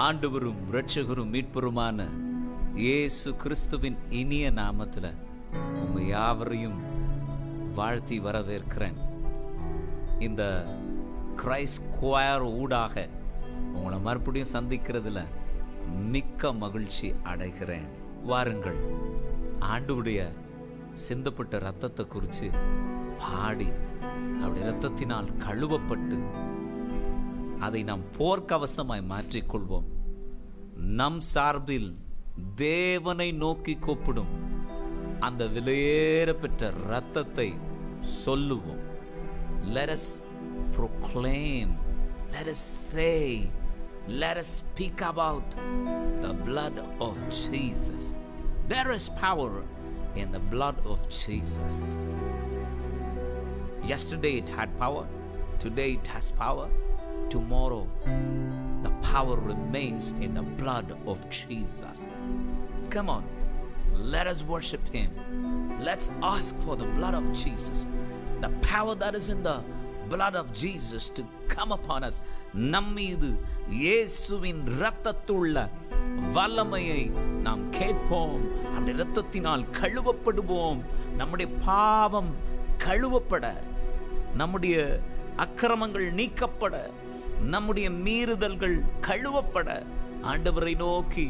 ஆண்டவரும் இரட்சகரும் மீட்பருமான இயேசு கிறிஸ்துவின் இனிய நாமத்தில் உங்க யாவரையும் வாழ்த்தி வரவேற்கிறேன். இந்த கிரைஸ்ட் ஸ்கொயர் ஊடாக உங்களை மறுபடியும் சந்திக்கிறதுல மிக்க மகிழ்ச்சி அடைகிறேன். வாருங்கள், ஆண்டவருடைய சிந்தப்பட்ட இரத்தத்தை குறித்து பாடி அவருடைய இரத்தத்தினால் கழுவப்பட்டு அதை நாம் போர்க்கவசமாய் மாற்றிக்கொள்வோம். நம் சார்பில் தேவனை நோக்கி கூப்பிடும் அந்த விலையேற பெற்ற இரத்தத்தை சொல்லுவோம். Let us proclaim, let us say, let us speak about the blood of Jesus. There is power in the blood of Jesus. Yesterday it had power, today it has power, tomorrow the power remains in the blood of Jesus. Come on, let us worship Him. Let's ask for the blood of Jesus, the power that is in the blood of Jesus to come upon us. நம்மீது இயேசுவின் இரத்தத்துள்ள வல்லமையை நாம் கேட்போம். அந்த இரத்தத்தினால் கழுவப்படுவோம். நம்முடைய பாவம் கழுவப்பட, நம்முடைய அக்கிரமங்கள் நீக்கப்பட, நம்முடைய மீறுதல்கள் கழுவப்பட ஆண்டவரை நோக்கி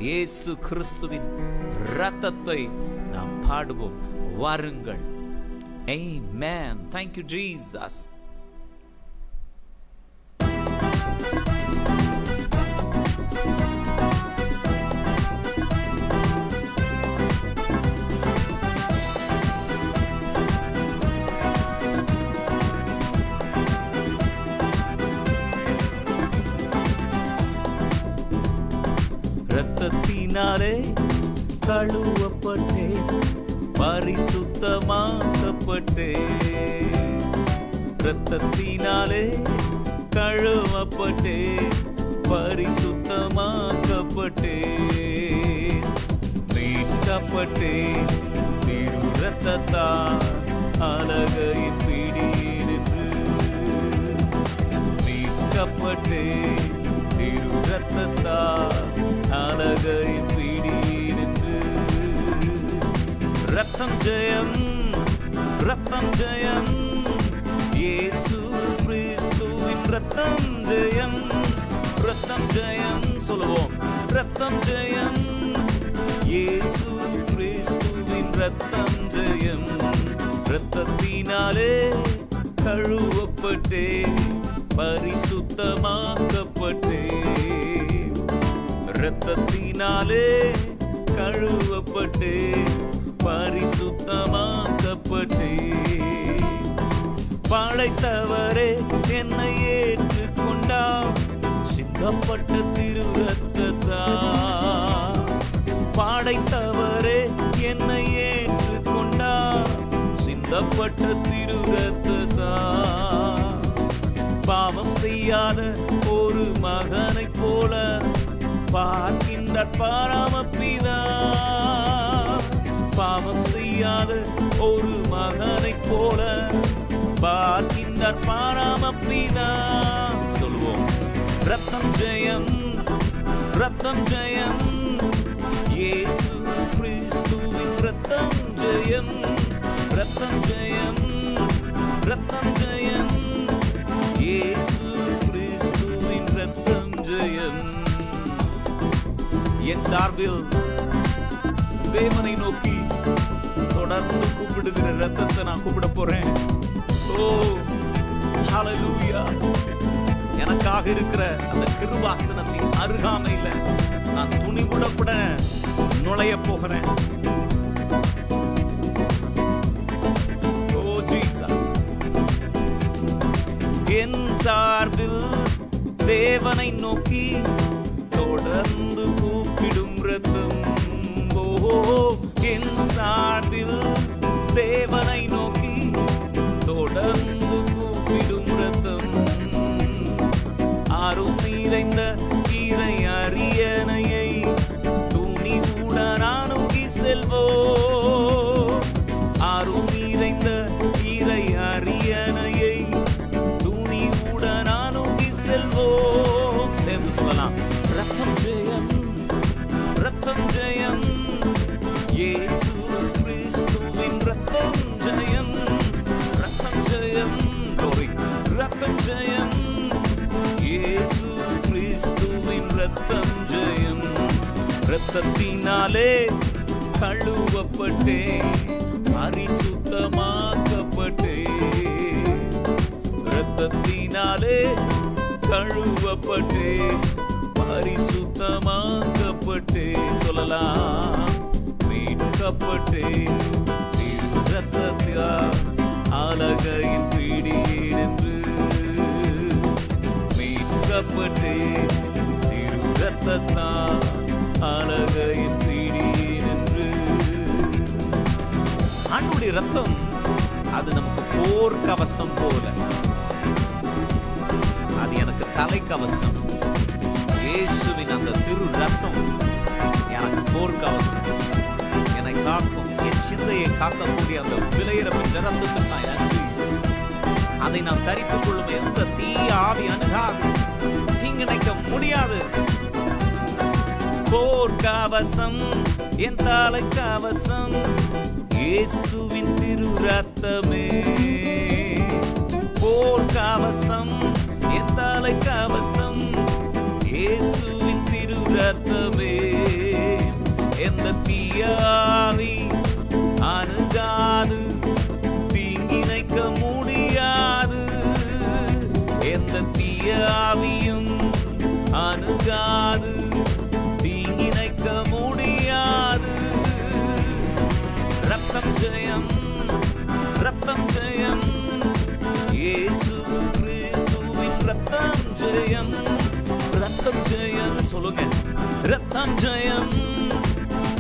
இயேசு கிறிஸ்துவின் இரத்தத்தை நாம் பாடுவோம். வாருங்கள். Amen. Thank you, Jesus. இரத்தத்தினாலே கழுவப்பட்டே பரிசுத்தமாக்கப்பட்டே, இரத்தத்தினாலே கழுவப்பட்டே பரிசுத்தமாக்கப்பட்டே, மீட்கப்பட்டே திரு இரத்தத்தால் அலகையின் பிடியினின்று, மீட்கப்பட்டே திரு இரத்தத்தால் அலகையின் பிடியினின்று. ரத்தம் ஜெயம், ரத்தம் ஜெயம், இயேசு கிறிஸ்துவின் ரத்தம் ஜெயம், ரத்தம் ஜெயம். சொல்லுவோம், ரத்தம் ஜெயம், இயேசு கிறிஸ்துவின் ரத்தம் ஜெயம். ரத்தத்தினாலே கழுவப்பட்டே பரிசுத்தமாக்கப்பட்டே, இரத்தத்தினாலே கழுவப்பட்டே பரிசுத்தமாக்கப்பட்டே. படைத்தவரே என்னை ஏற்றுக்கொண்டார், சிந்தப்பட்ட திரு இரத்தத்தால். படைத்தவரே என்னை ஏற்றுக்கொண்டார், சிந்தப்பட்ட திரு இரத்தத்தால். பாவம் செய்யாத ஒரு மகனைப் போல பார்க்கின்ற பரமபிதா, பாவம் செய்யாத ஒரு மகனைப் போல பார்க்கின்ற பரமபிதா. சொல்லுவோம், ரத்தம் ஜெயம், ரத்தம் ஜெயம், இயேசு கிறிஸ்துவின் ரத்தம் ஜெயம், ரத்தம் ஜெயம், ரத்தம் ஜெயம், இயேசு கிறிஸ்துவின் ரத்தம் ஜெயம். என் சார்பில் தேவனை நோக்கி தொடர்ந்து கூப்பிடுகிற ரத்தத்தை நான் கூப்பிட போறேன். ஓ ஹல்லேலூயா. எனக்காக இருக்கிற அந்த கிருபாசனத்தின் அருகாமையில நான் துணிவுடப்பட நுழைய போகிறேன். ஓ ஜீசஸ். என் சார்பில் தேவனை நோக்கி தொடர்ந்து கூப்பிடும் ரத்தம். ஓ என் சார்பில் தேவனை நோக்கி தொடர்ந்து கூப்பிடும் ரத்தம். அருள் நிறைந்த இறை அரியணையை துணிவுடன் அணுகி செல்வோ. அருள் நிறைந்த இறை அரியணையை துணிவுடன் அணுகி செல்வோம். சேர்ந்து சொல்லலாம், இரத்தத்தினாலே கழுவப்பட்டே பரிசுத்தமாக்கப்பட்டே இரத்தத்தினாலே கழுவப்பட்டே பரிசுத்தமாக்கப்பட்டே சொல்லலாம் மீட்கப்பட்டே இரத்தத்தால் ஆலகையின் பிடியேன் என்று மீட்கப்பட்டே இரத்தத்தால் ஆலகையின் பிடியேன் என்று. ஆண்டவருடைய ரத்தம் அது நமக்கு போர் கவசம் போல, அது எனக்கு தலை கவசம். இயேசுவின் அந்த திரு ரத்தம் எனக்கு போர் கவசம், என்னை காக்கும், என் சிந்தையை காக்கக்கூடிய அந்த விலையிறப்பின் ரத்தத்துக்கு நான் நன்றி. அதை நாம் தரித்துக் கொள்ளும் எந்த தீய ஆவி அணுகாது, தீங்கிணைக்க முடியாது. போர் கவசம் என் தலை கவசம், இயேசுவின் திரு ரத்தமே. போர் கவசம் என் தலை கவசம், இயேசுவின் திரு ரத்தமே. எந்த தீய ஆவி அணுகாது, தீங்கிணைக்க முடியாது. எந்த தீய ஆவியும் அணுகாது, தீங்கிணைக்க முடியாது. ரத்தம் ஜெயம், ரத்தம் ஜெயம், இயேசு கிறிஸ்துவின் ரத்தம் ஜெயம். ரத்தம் ஜெயம் சொல்லுங்க, ரத்தம் ஜெயம்,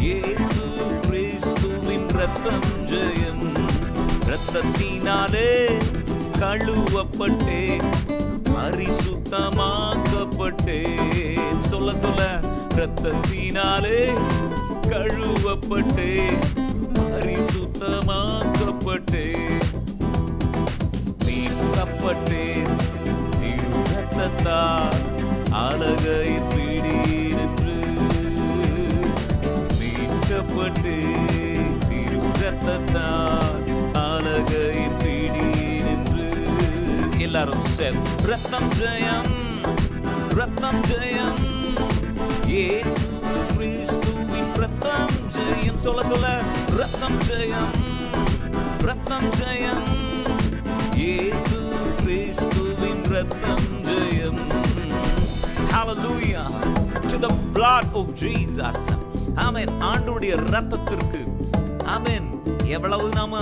இயேசு கிறிஸ்துவின் ரத்தம் ஜெயம். ரத்தத்தினாலே கழுவப்பட்டே பரிசுத்தமாக்கப்பட்டே சொல்ல சொல்ல, ரத்தத்தினாலே கழுவப்பட்டே பரிசுத்தமாக்கப்பட்டே மீட்கப்பட்டே திரு ரத்தத்தால் ஆலகையின் பிடியேன் என்று மீட்கப்பட்டே திரு ரத்தத்தால் ஆலகையின் பிடியேன் என்று. எல்லாரும் சேர் ரத்தம் ஜெயம், ரத்தம் ஜெயம், இயேசு கிறிஸ்துவின் ரத்தம் ஜெயம். சொல்ல சொல்ல, ரத்தம் ஜெயம், ரத்தம் ஜெயம், இயேசு கிறிஸ்துவின் ரத்தம் ஜெயம். Hallelujah to the blood of Jesus. ஆமென். ஆண்டவருடைய ரத்தத்திற்கு ஆமென். எவ்வளவு நாம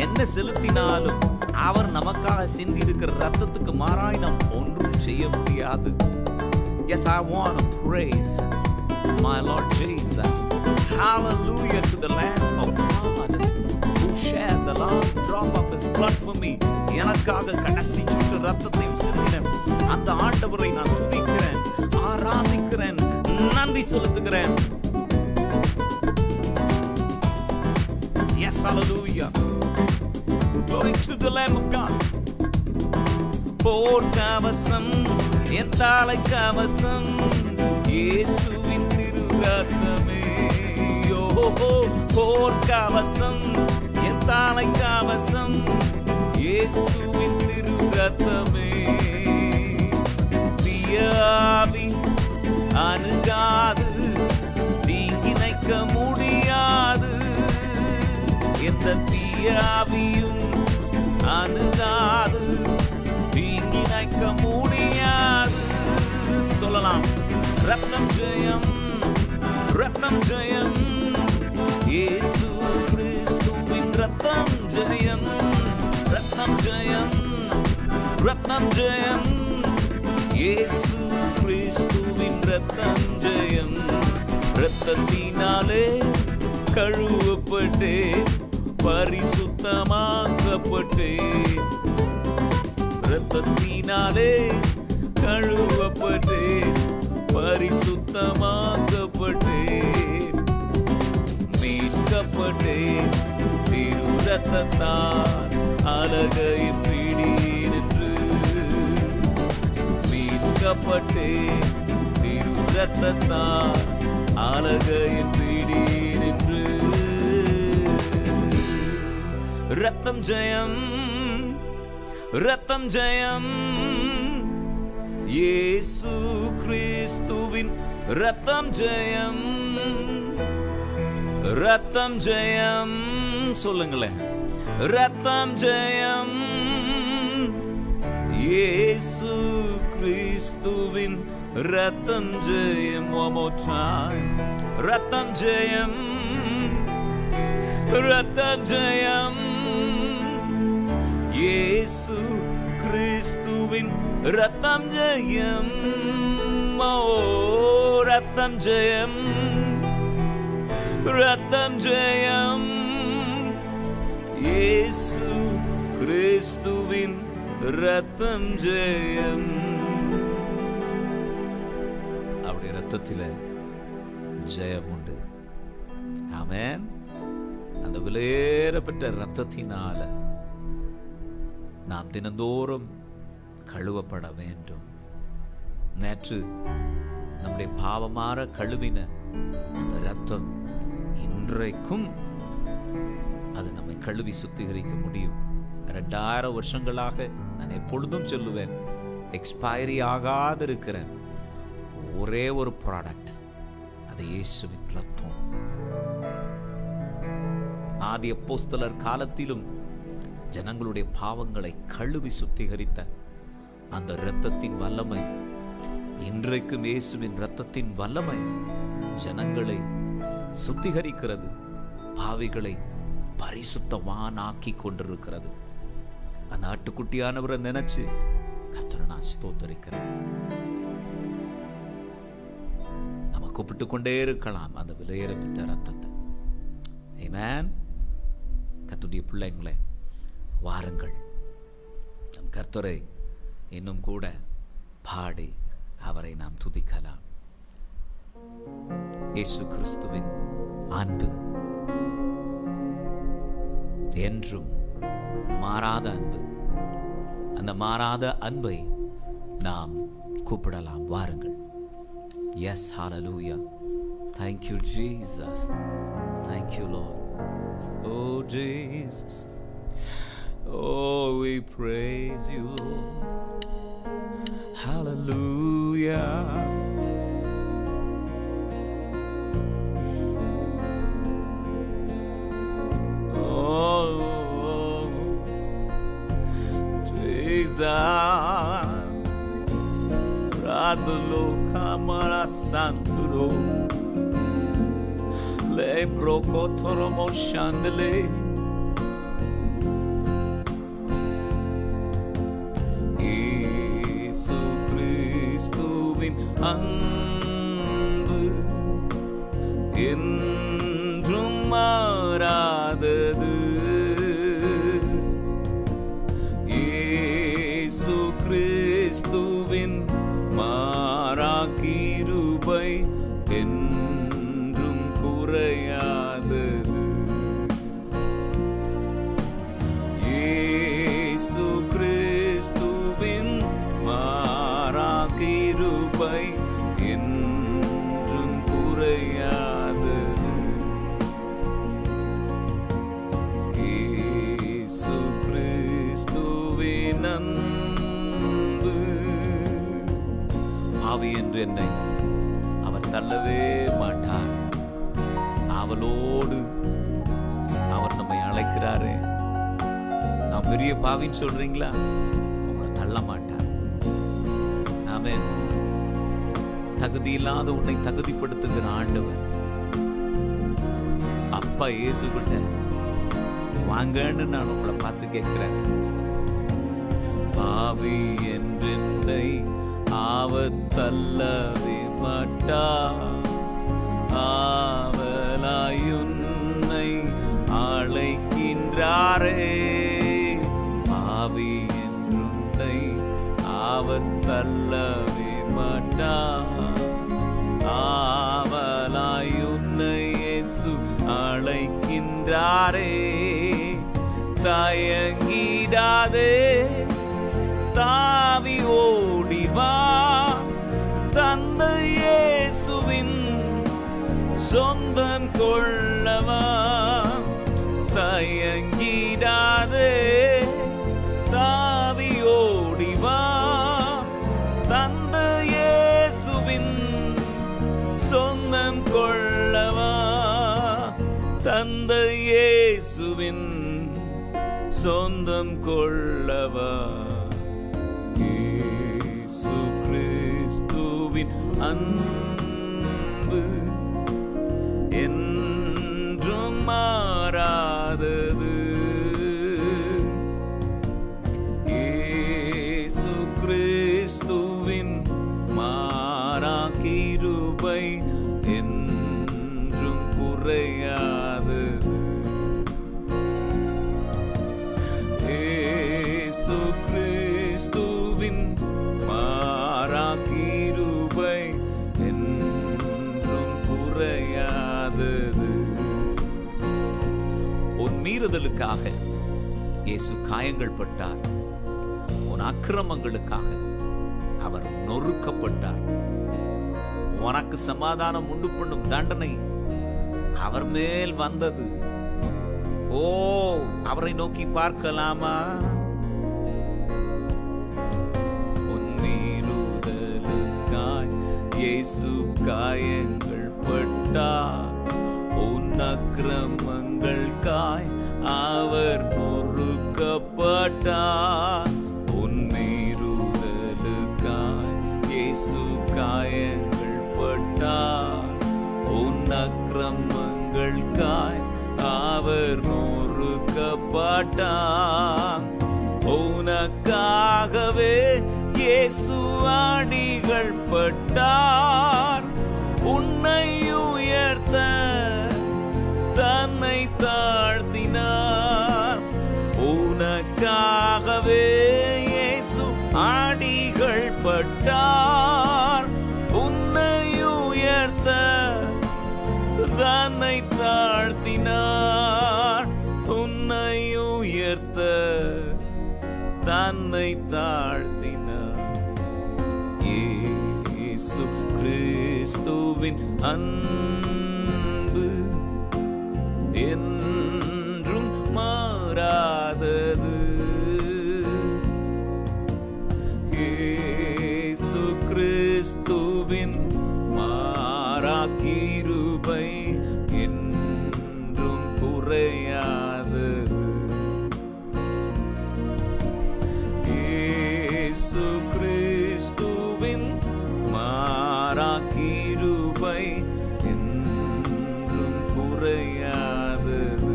என்ன செலுத்தினாலும் அவர் நமக்காக சிந்தி இருக்கிற ரத்தத்துக்கு மாறாய் நாம் ஒன்றும் செய்ய முடியாது. Yes, I want to praise my Lord Jesus. Hallelujah to the Lamb of God who shed the last drop of His blood for me. எனக்காக கடைசி சொட்டு ரத்தத்தையும் சிந்தின அந்த ஆண்டவரை நான் துதிக்கிறேன், ஆராதிக்கிறேன், நன்றி செலுத்துகிறேன். Yes, hallelujah. Glory to the Lamb of God. போர் கவசம் என் தலை கவசம், இயேசுவின் திரு ரத்தமே. போர் கவசம் என் தலை கவசம், இயேசுவின் திரு ரத்தமே. தீய ஆவி அணுகாது, தீங்கிணைக்க முடியாது. எந்த தீய ஆவியும் அணுகாது, தீங்கிணைக்க முடியாது. சொல்லலாம், ரத்தம் ஜெயம், ரத்தம் ஜெயம், இயேசு கிறிஸ்துவின் ரத்தம் ஜெயம். ரத்தம் ஜெயம், ரத்தம் ஜெயம், இயேசு கிறிஸ்துவின் ரத்தம் ஜெயம். ரத்தத்தினாலே கழுவப்பட்டே பரிசுத்தமாக்கப்பட்டே, ரத்தத்தினாலே கழுவப்பட்டே பரிசுத்தமாக்கப்பட்டே மீட்கப்பட்டே திரு ரத்தத்தால் ஆலகையின் பிடியேன் என்று. மீட்கப்பட்டே திரு ரத்தத்தால் ஆலகையின் பிடியேன் என்று. ரத்தம் ஜெயம், ரத்தம் ஜெயம், இயேசு கிறிஸ்துவின் ரத்தம் ஜெயம், ரத்தம் ஜெயம். சொல்லுங்களேன், ரத்தம் ஜெயம். இயேசு கிறிஸ்துவின் ரத்தம் ஜெயம். One more time. ரத்தம் ஜெயம், ரத்தம் ஜெயம். இயேசு கிறிஸ்துவின் ரத்தம் ஜெயம். ஓ ரத்தம் ஜெயம், ரத்தம் ஜெயம். இயேசு கிறிஸ்துவின் ரத்தம் ஜெயம். அவருடைய ரத்தத்திலே ஜெயம் உண்டு. ஆமென். அந்த விலையேறப்பட்ட ரத்தத்தினால நாம் தினந்தோறும் கழுவப்பட வேண்டும். நேற்று நம்முடைய பாவமாற கழுவின அந்த ரத்தம் இன்றைக்கும் அது நம்மை கழுவி சுத்திகரிக்க முடியும். 2000 வருஷங்களாக நான் எப்பொழுதும் சொல்லுவேன், எக்ஸ்பைரி ஆகாத இருக்கிற ஒரே ஒரு ப்ராடக்ட், அது இயேசுவின் ரத்தம். ஆதி அப்போஸ்தலர் காலத்திலும் ஜனங்களுடைய பாவங்களை கழுவி சுத்திகரித்த அந்த இரத்தத்தின் வல்லமை, இன்றைக்கும் இயேசுவின் இரத்தத்தின் வல்லமை ஜனங்களை சுத்திகரிக்கிறது, பாவிகளை பரிசுத்தவானாக்கி கொண்டிருக்கிறது. அந்த ஆட்டுக்குட்டியானவரை நினைச்சு கர்த்தரை நான் ஸ்தோத்தரிக்கிறேன். நம்ம கூப்பிட்டு கொண்டே இருக்கலாம் அந்த விலையேறப்பட்ட ரத்தத்தை. ஆமென். கர்த்தருடைய பிள்ளைங்களே, வாருங்கள், நம் கர்த்தரை இன்னும் கூட பாடி அவரை நாம் துதிக்கலாம். இயேசு கிறிஸ்துவின் அன்பு என்றும் மாறாத அன்பு. அந்த மாறாத அன்பை நாம் கூப்பிடலாம். வாருங்கள். Yes, hallelujah. Thank you, Jesus. Thank you, Lord. Oh, Jesus. Oh, we praise you, Lord. Hallelujah. Oh, Jesus. Radlo Kamara Santuro. Le Brocotoromo Chandele. அன்பு என்றும் மாறாதது. இயேசு கிறிஸ்துவின் மாறா கிருபை என்றும் குறையாதது. இயேசு கிறிஸ்துவின் மாறா கிருபை என்றும் குறையாதது. இயேசு கிறிஸ்துவின் அன்பு. பாவி என்று என்னை அவர் தள்ளவே மாட்டார். அவளோடு அவர் நம்மை அழைக்கிறாரே. நான் பெரிய பாவின்னு சொல்றீங்களா? உங்களை தள்ள மாட்டார். ஆமென். தகுதி இல்லாத உன்னை தகுதிப்படுத்துகிற ஆண்டவர். அப்பா இயேசு கிட்ட வாங்கன்னு நான் உங்களை பார்த்து கேட்கிறேன். பாவி என்றென்னை ஆவத்தள்ளவே மாட்டார். ஆவலாயுன்னை அழைக்கின்றாரே. பாவி என்றுன்னை ஆவத்தள்ளவே மாட்டார். ஆவலாயுன்னை இயேசு அழைக்கின்றாரே. தயங்கிடாதே, தாவி ஓடிவா. தந்தை இயேசுவின் சொந்தம் கொள்ளவா. தயங்கிடாதே, தாவி ஓடிவா. தந்தை இயேசுவின் சொந்தம் கொள்ளவா தந்தை இயேசுவின் சொந்தம் கொள்ளவா இயேசு கிறிஸ்துவின் அன்பு என்றும் மாறாதது இயேசு கிறிஸ்துவின் மாறா கிருபை என்றும் குறையாதது இயேசு கிறிஸ்துவின் மாறா கிருபை என்றும் குறையாதது உன் மீறுதலுக்காக இயேசு காயங்கள் பட்டார் உன் அக்கிரமங்களுக்காக அவர் நொறுக்கப்பட்டார் உனக்கு சமாதானம் உண்டு பண்ணும் தண்டனை அவர் மேல் வந்தது ஓ அவரை நோக்கி பார்க்கலாமா உன் மீறுதலுக்காய் இயேசு காயங்கள் பட்டார் உன் அக்கிரமங்களுக்காய் அவர் நொறுக்கப்பட்டார் உன் மீறுதலுக்காய் இயேசு காயங்கள் பட்டார் உன் அக்கிரமங்களுக்காய் அவர் நொறுக்கப்பட்டார் உனக்காகவே இயேசு அடிகள் பட்டார் உன்னை உயர்த்த தன்னை தாழ்த்தினார் உனக்காகவே இயேசு அடிகள் பட்டார் உன்னை உயர்த்த தன்னை தாழ்த்தினார் உன்னை உயர்த்த தன்னை தாழ்த்தினார் இயேசு கிறிஸ்துவின் அன்பு என்றும் மாறாதது இயேசு கிறிஸ்துவின் மாறா கிருபை என்றும் குறையாதது இயேசு கிறிஸ்துவின் மாறா கிருபை என்றும் குறையாதது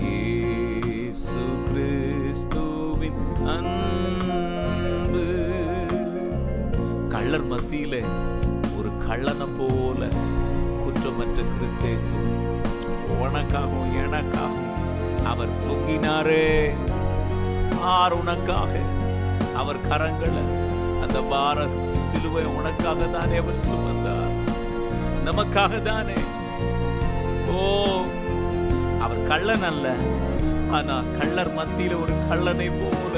இயேசு கிறிஸ்துவின் அன்பு கள்ளர் மத்தியிலே ஒரு கள்ளனை போல குற்றமற்ற கிறிஸ்தேசு உனக்காகவும் எனக்காகவும் அவர் தொங்கினாரே ஆர் உனக்காக அவர் கரங்களை அந்த பார சிலுவை உனக்காக தானே அவர் சுமந்தார் நமக்காக தானே ஓ அவர் கள்ளன் அல்ல ஆனா கள்ளர் மத்தியில ஒரு கள்ளனை போல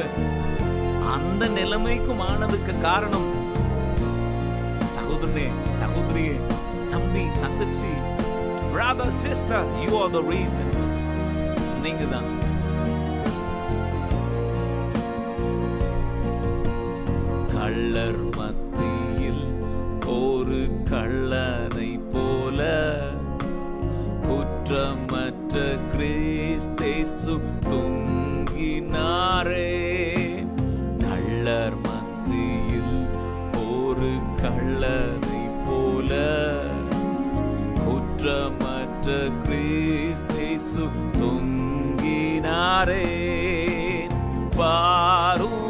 அந்த நிலைமைக்கும் ஆனதுக்கு காரணம் சகோதரனே சகோதரியே தம்பி தங்கச்சி brother sister you are the reason நீங்க தான் கள்ளர் மத்தியில் ஒரு கள்ளனை போல குற்றமற்ற கிறிஸ்தேசு தொங்கினாரே கள்ளர் மத்தியில் ஒரு கள்ளனை போல குற்றமற்ற கிறிஸ்தேசு தொங்கினாரே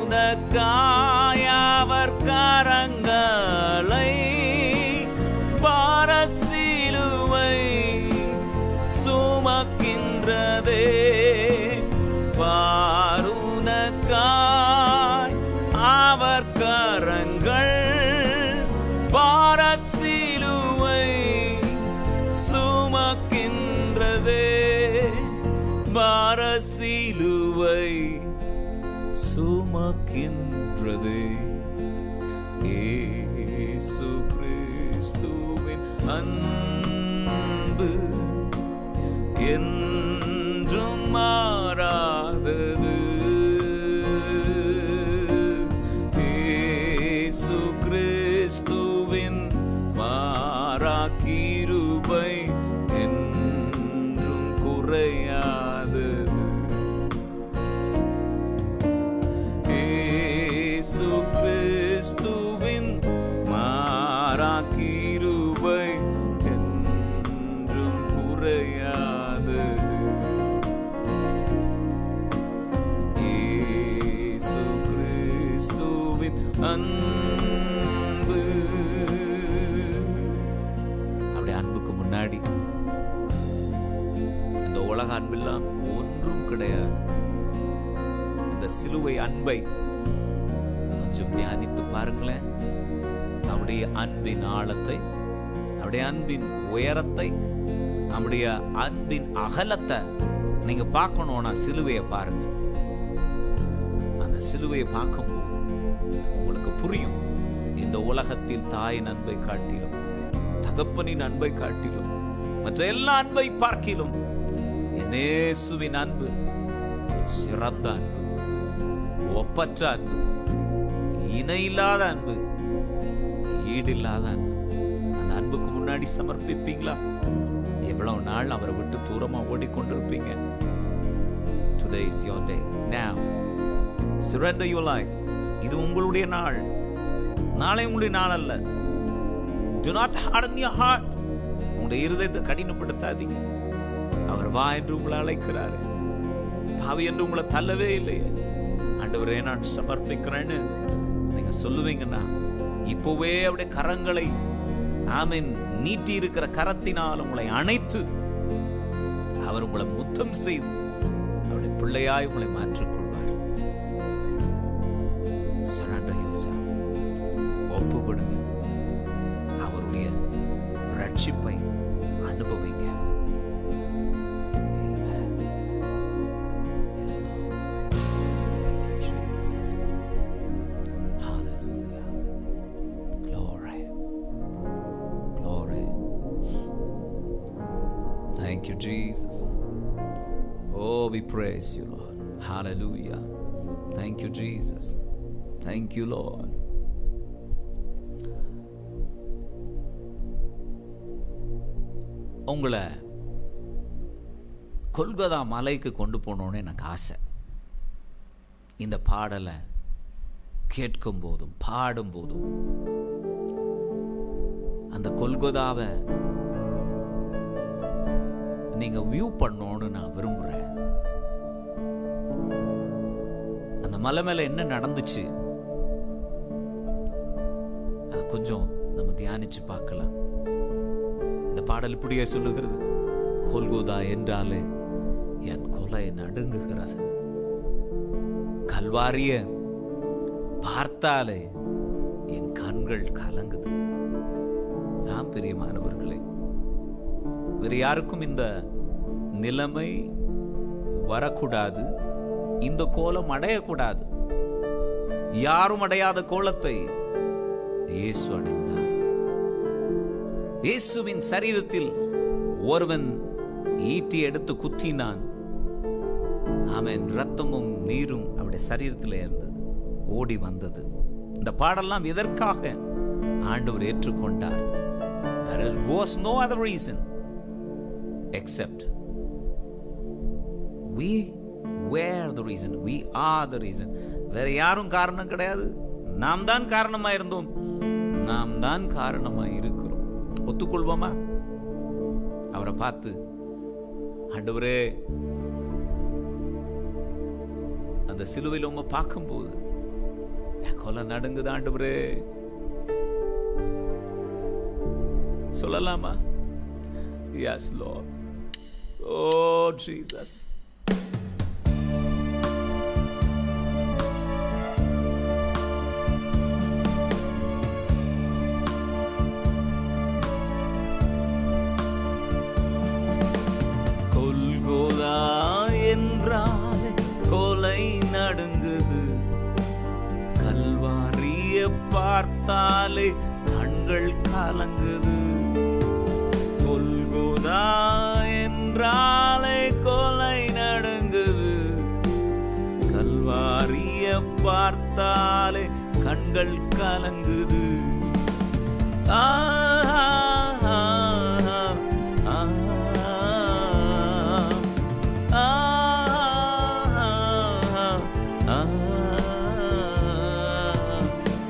பாருனக்காய் அவர் கரங்களை பாரசிலுவை சுமக்கின்றதே பாருனக்காய் அவர் கரங்கள் பாரசிலுவை சுமக்கின்றதே பாரசிலுவை சுமக்கின்றதே இயேசு கிறிஸ்துவின் அன்பு என்றும் மாறாதது இயேசு கிறிஸ்துவின் எல்லா கிருபை என்றும் குறையாதது. இயேசு கிறிஸ்துவின் அன்பு. அவருடைய அன்புக்கு முன்னாடி இந்த உலக அன்பெல்லாம் ஒன்றும் கிடையாது. இந்த சிலுவை அன்பை கொஞ்சம் தியானித்து பாருங்களேன். அவருடைய அன்பின் ஆழத்தை, அவருடைய அன்பின் உயரத்தை, நம்முடைய அன்பின் அகலத்தை நீங்க பார்க்கணும்னா சிலுவையை பாருங்க. அந்த சிலுவையை பார்க்கும்போது உங்களுக்கு புரியும், இந்த உலகத்தில் தாயின் அன்பை காட்டிலும், தகப்பனின் அன்பை காட்டிலும், மற்ற எல்லா அன்பை பார்க்கிலும் இயேசுவின் அன்பு சிறந்த அன்பு, ஒப்பற்ற அன்பு, இணையில்லாத அன்பு, ஈடில்லாத அன்பு. அந்த அன்புக்கு முன்னாடி சமர்ப்பிப்பீங்களா? எவ்வளவு நாள் அவரை விட்டு தூரமா ஓடிக்கொண்டிருப்பீங்க? Today is your day. Now surrender your life. இது உங்களுடைய நாள். நாளை உங்களுடைய நாள் அல்ல. Do not harden your heart. உங்களுடைய இருதயத்தை கடினப்படுத்தாதீங்க. அவர் வா என்று உங்களை அழைக்கிறாரு. பாவி என்று உங்களை தள்ளவே இல்லையே. ஆண்டவரே நான் சமர்ப்பிக்கிறேன்னு நீங்க சொல்லுவீங்கன்னா இப்போவே அவருடைய கரங்களை ஆமென் நீட்டி இருக்கிற கரத்தினால் உங்களை அணைத்து அவர் உங்களை முத்தம் செய்து அவருடைய பிள்ளையாய் உங்களை மாற்றிக்கொள்வார். Surrender yourself. ஒப்பு கொடுங்க. அவருடைய ரட்சிப்பை அனுபவிங்க. Thank you, Jesus. Oh, we praise you, Lord. Hallelujah. Thank you, Jesus. Thank you, Lord. உங்களை கொல்கதா மலைக்கு கொண்டு போனோன்னு எனக்கு ஆசை. இந்த பாடலை கேட்கும் போதும் பாடும் போதும் அந்த கொல்கதாவை நீங்க வியூ பண்ணணும்னு நான் விரும்புறேன். அந்த மலை மேல என்ன நடந்துச்சு அது கொஞ்சம் நம்ம தியானிச்சு பார்க்கலாம். இந்த பாடல் இப்படியே சொல்லுகிறது, கொல்கோதா என்றாலே என் கொலை நடுங்குகிறது, கல்வாரிய பார்த்தாலே என் கண்கள் கலங்குது. நான் பிரியமானவர்களே, வேறு யாருக்கும் இந்த நிலைமை வரக்கூடாது, இந்த கோலம் அடையக்கூடாது. யாரும் அடையாத கோலத்தை இயேசு அடைந்தார். இயேசுவின் சரீரத்தில் ஒருவன் ஈட்டி எடுத்து குத்தினான். ஆமென். ரத்தமும் நீரும் அவருடைய சரீரத்தில் இருந்து ஓடி வந்தது. இந்த பாடெல்லாம் எதற்காக ஆண்டவர் ஏற்றுக்கொண்டார்? There was no other reason except we were the reason. We are the reason. வேற யாரும் காரணம் கிடையாது. நாம் தான் காரணமா இருந்தோம், நாம் தான் காரணமா இருக்கிறோம். ஒத்துக்கொள்வோமா? அவரை பார்த்து, ஆண்டவரே அந்த சிலுவையில் உங்க பார்க்கும்போது என் கொலை நடுங்குது ஆண்டவரே சொல்லலாமா? Yes, Lord. Oh, Jesus. Golgotha என்றாலே கொலை நடுங்குது, கல்வாரிய பார்த்தாலே கண்கள் கலங்குது. கொல்கோதா என்றாலே கொலை நடுங்குது, கல்வாரிய பார்த்தாலே கண்கள் கலங்குது.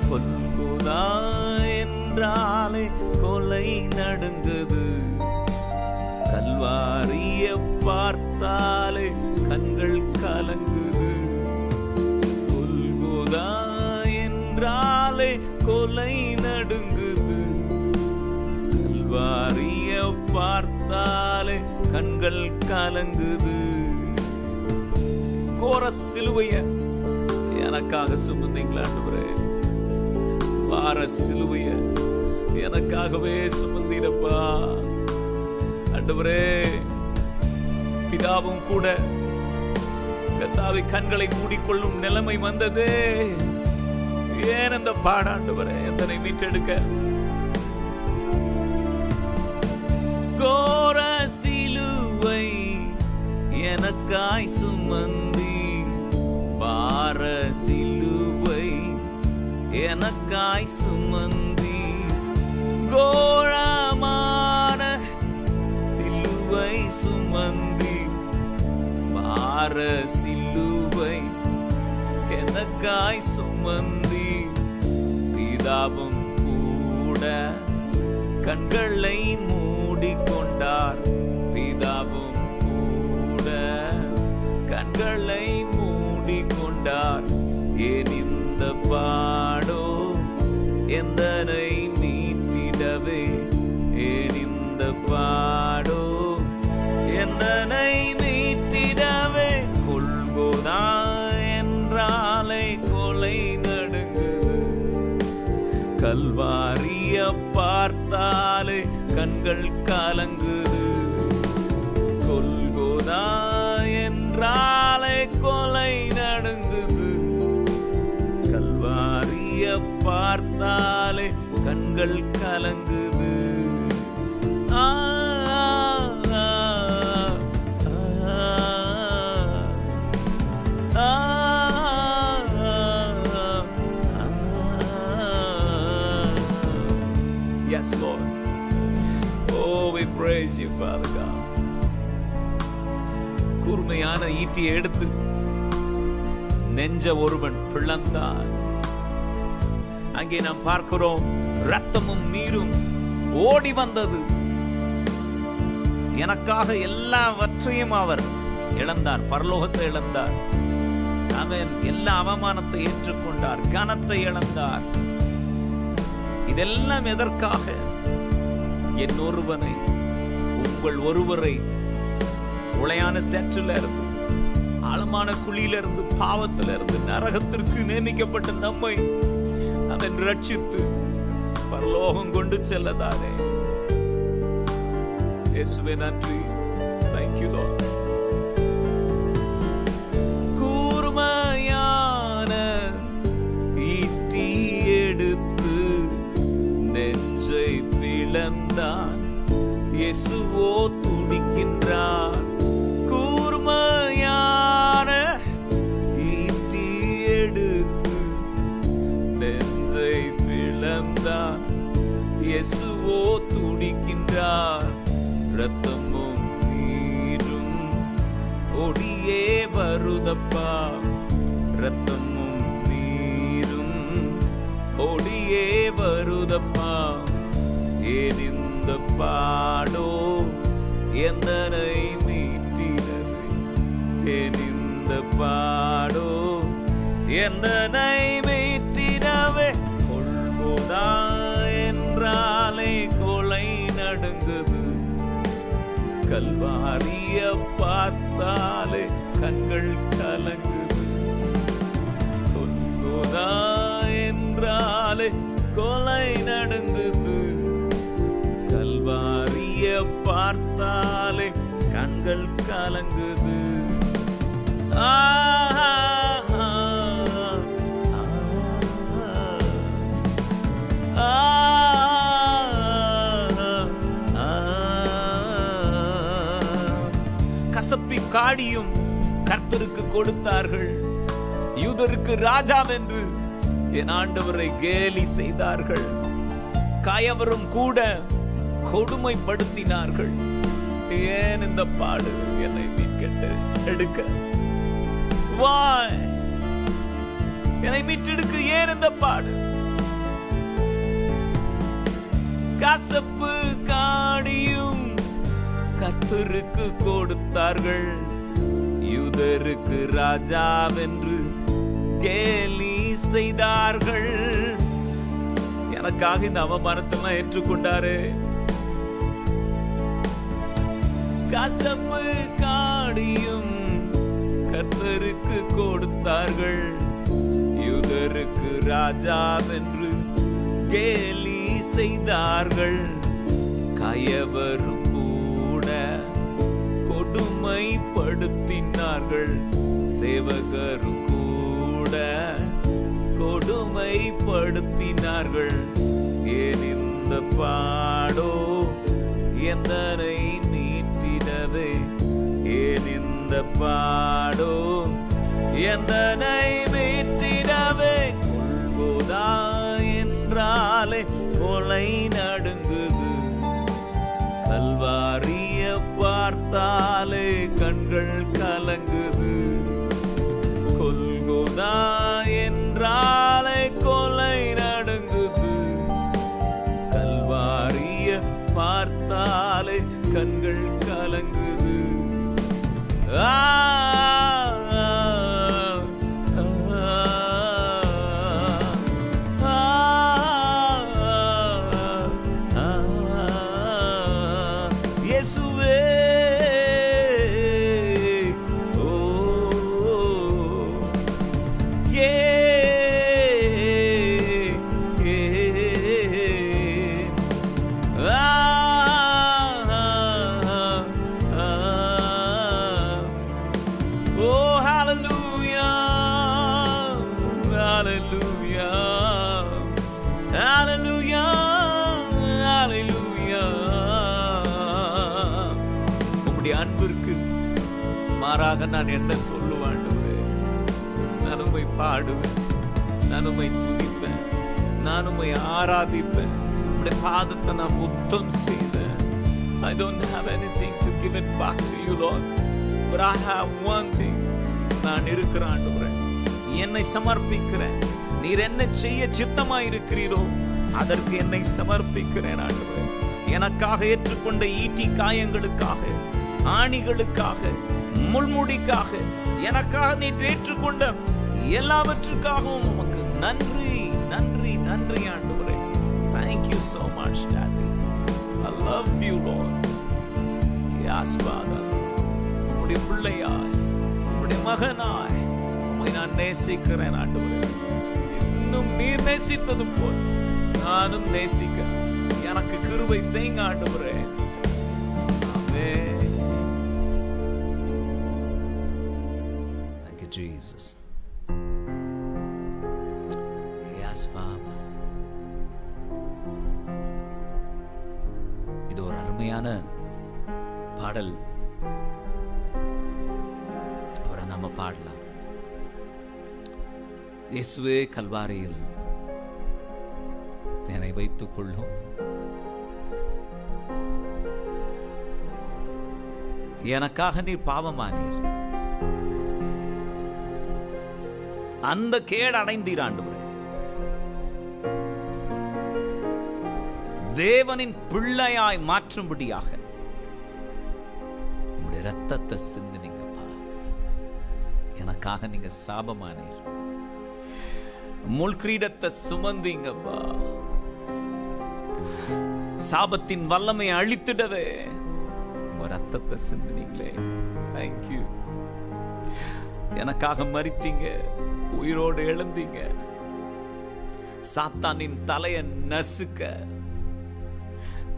கொல்கோதா என்றாலே கொலை நடுங்குது. கல்வாரிய பார்த்தாலே கண்கள் கலங்குது. கொல்கோதா என்றாலே கொலை நடுங்குது. கல்வாரிய பார்த்தாலே கண்கள் கலங்குது. கோர சிலுவைய எனக்காக சுமந்தீங்களா ஆண்டவரே? பார சிலுவைய எனக்காகவே சுமந்தீரப்பா ஆண்டவரே. பிதாவும் கூட கர்த்தாவே கண்களை மூடிக்கொள்ளும் நிலைமை வந்ததே. ஏன் அந்த பாடாண்டவரே எந்தனை மீட்டெடுக்க? கோர சிலுவை எனக்காய் சுமந்தி, பார சிலுவை எனக்காய் சுமந்தி, கோரமான சிலுவை சுமந்தி, பார சிலுவை எனக்காய் சுமந்தி. பிதாவும் கூட கண்களை மூடிக்கொண்டார். பிதாவும் கூட கண்களை மூடிக்கொண்டார். ஏன் இந்த பாடோ எந்தனை மீட்டிடவே? ஏன் இந்த பாடோ எந்தனை மீட்டிடவே? கொல்கோதா என்றாலே கொலை நடுங்குது. கல்வாரிய பார்த்தாலே கண்கள் கலங்குது. கொல்கோதா என்றாலே கொலை நடுங்குது. கல்வாரிய பார்த்தாலே கண்கள் கலங்குது. Yes, Lord. Oh, we praise you, Father God. கூர்மையான ஈட்டியை எடுத்து நெஞ்ச ஒருவன் பிளந்தான். அங்கே நாம் பார்க்கிறோம், ரத்தமும் நீரும் ஓடி வந்தது. எனக்காக எல்லாவற்றையும் அவர் இழந்தார். பரலோகத்தை இழந்தார். அவன் எல்லா அவமானத்தை ஏற்றுக்கொண்டார். கனத்தை இழந்தார். இதெல்லாம் எதற்காக? என் ஒருவனை, உங்கள் ஒருவரை உளையான சேற்றில இருந்து, ஆழமான குழியில இருந்து, பாவத்தில இருந்து, நரகத்திற்கு நியமிக்கப்பட்ட நம்மை அவன் ரட்சித்து பரலோகம் கொண்டு செல்லதானே. இயேசுவே நன்றி. Thank you, Lord. கூர்மையான ஈட்டி எடுத்து நெஞ்சை பிளந்தான். இயேசுவோ துடிக்கின்றார். கூர்மையான ஈட்டி எடுத்து நெஞ்சை பிளந்தான். இயேசுவோ துடிக்கின்றார். ரத்தமும் நீரும் ஓடியே வருதப்பா. ரத்தமும் நீரும் ஓடியே வருதப்பா. ஏன் இந்த பாடோ எந்தனை மீட்டிடவே? ஏன் இந்த பாடோ எந்தனை மீட்டிடவே? கொல்கோதா என்றாலே கொலை நடுங்குது. கல்வாரிய பார்த்தாலே கண்கள் கலங்குது. கொல்கோதா என்றாலே கொலை நடுங்குது. கல்வாரிய பார்த்தாலே கண்கள் கலங்குது. கசப்பி காடியும் கர்த்தருக்கு கொடுத்தார்கள். யூதருக்கு ராஜாவென்று என் ஆண்டவரை கேலி செய்தார்கள். கயவரும் கூட கொடுமைப்படுத்தினார்கள். ஏன் இந்த பாடு என்னை மீட்கட்டு எடுக்க? என்னை மீட்டெடுக்க ஏன் இந்த பாடு? கசப்பு காடியும் கர்த்தருக்கு கொடுத்தார்கள். யூதருக்கு ராஜாவென்று கேலி செய்தார்கள். எனக்காக இந்த அவமானத்தெல்லாம் ஏற்றுக்கொண்டாரு. கசப்பு காடியும் கர்த்தருக்கு கொடுத்தார்கள். யூதருக்கு ராஜாவென்று கேலி செய்தார்கள். கயவரும் கூட கொடுமைப்படுத்தினார்கள். சேவகரும் கூட கொடுமைப்படுத்தினார்கள். ஏன் இந்த பாடோ எந்தனை மீட்டிடவே, ஏன் இந்த பாடோ எந்தனை மீட்டிடவே. கொல்கோதா என்றாலே கொலை நடுங்குது, கல்வாரிய பார்த்தாலே கண்கள் கலங்குது. கொல்கோதா என்றாலே கொலை நடுங்குது, கல்வாரிய பார்த்தாலே கண்கள் கலங்குது. அன்பிற்கு மாறாக நான் என்ன சொல்லுவேன்? நான் உம்மை பாடுவேன், நான் உம்மை துதிப்பேன், நான் உம்மை ஆராதிப்பேன். உம்முடைய பாதத்தை நான் முத்தம் செய்தேன். I don't have anything to give it back to you, Lord, but I have one thing. நான் இருக்கிறேன் ஆண்டவரே, என்னை சமர்ப்பிக்கிறேன். நீர் என்ன செய்ய சித்தமாய் இருக்கிறீரோ அதற்கு என்னை சமர்ப்பிக்கிறேன் ஆண்டவரே. எனக்காக ஏற்றுக்கொண்ட ஈட்டி காயங்களுக்காக, ஆணிகளுக்காக, முள்முடிக்காக, எனக்காக நீ ஏற்றுக்கொண்ட எல்லாவற்றுக்காகவும் உமக்கு நன்றி, நன்றி, நன்றி ஆண்டவரே. Thank you so much, Daddy. I love you, Lord. Yes, Father. உம்முடைய பிள்ளையாய், உம்முடைய மகனாய் உம்மை நான் நேசிக்கிறேன் ஆண்டவரே. இன்னும் நீர் நேசித்தது போல் நானும் நேசிக்க எனக்கு கிருபை செய்யுங்க ஆண்டவரே. ஆமென். Thank you, Jesus. Yes, Father. இது ஒரு அருமையான பாடல். அவரை நம்ம பாடலாம். இயேசுவே கல்வாரியில் என்னை வைத்துக் கொள்ளும், எனக்காக நீர் பாவமானீர், அந்த கேடு அடைந்தீர் ஆண்டவரே. தேவனின் பிள்ளையாய் மாற்றும்படியாக உங்களுடைய ரத்தத்தை சிந்தினீங்கப்பா. எனக்காக நீங்க சாபமானீர், முள் கிரீடத்தை சுமந்தீங்கப்பா. சாபத்தின் வல்லமை அழித்திடவே உங்க ரத்தத்தை சிந்தினீங்களே. தேங்க்யூ. எனக்காக மரித்தீங்க, உயிரோடு எழுந்தீங்க. சாத்தானின் தலையை நசுக்க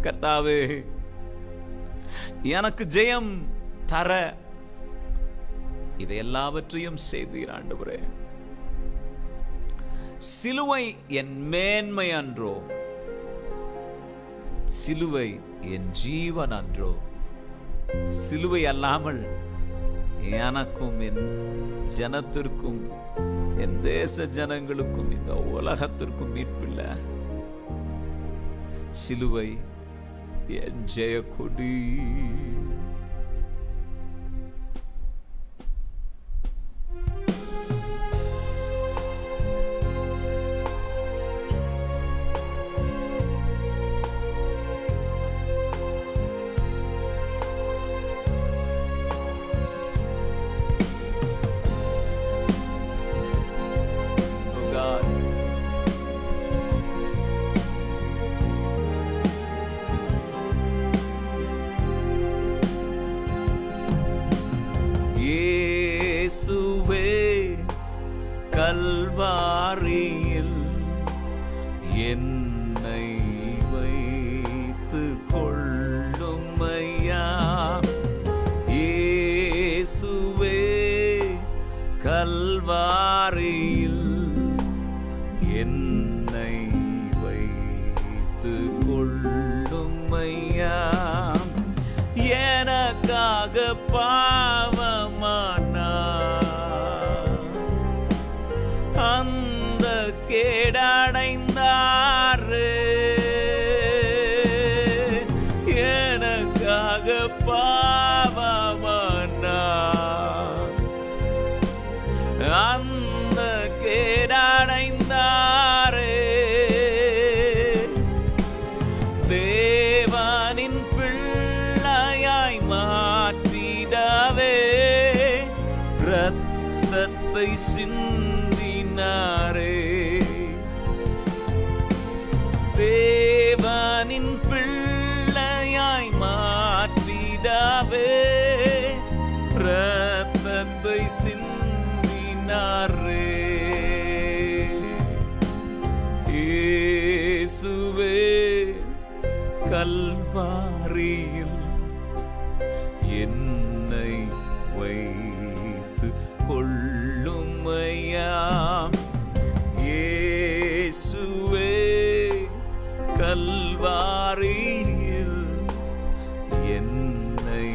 கர்த்தாவே எனக்கு ஜெயம் தர இதை எல்லாவற்றையும் செய்தீர் ஆண்டவரே. சிலுவை என் மேன்மை அன்றோ, சிலுவை என் ஜீவன் அன்றோ. சிலுவை அல்லாமல் எனக்கும் என் ஜனத்திற்கும் என் தேச ஜனங்களுக்கும் இந்த உலகத்திற்கும் மீட்பில்லை. சிலுவை என் ஜெயக்கொடி. எனக்காக பாவமானார். அந்த கேடடைந்தாரே எனக்காக பாவமானார். அந்த கேடடைந்தாரே தேவனின் பிள்ளையாய் மாற்றிடவே இரத்தத்தை சிந்தினாரே. தேவனின் பிள்ளையாய் மாற்றிடவே இரத்தத்தை சிந்தினாரே. இயேசுவே கல்வாரியில் என்னை வைத்து கொள்ளுமையா. இயேசுவே கல்வாரியில் என்னை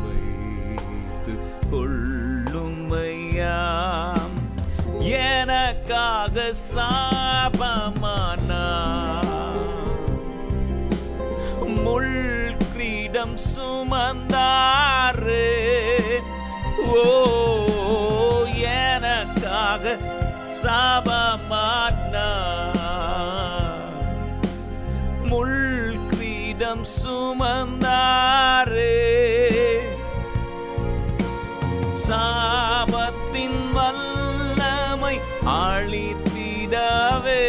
வைத்து கொள்ளுமையா. எனக்காக சாபமானார். முள் கிரீடம் சுமந்தாரே. ஓ எனக்காக சாபமானார். முள் கிரீடம் சுமந்தாரே. சாபத்தின் வல்லமை அழித்திடவே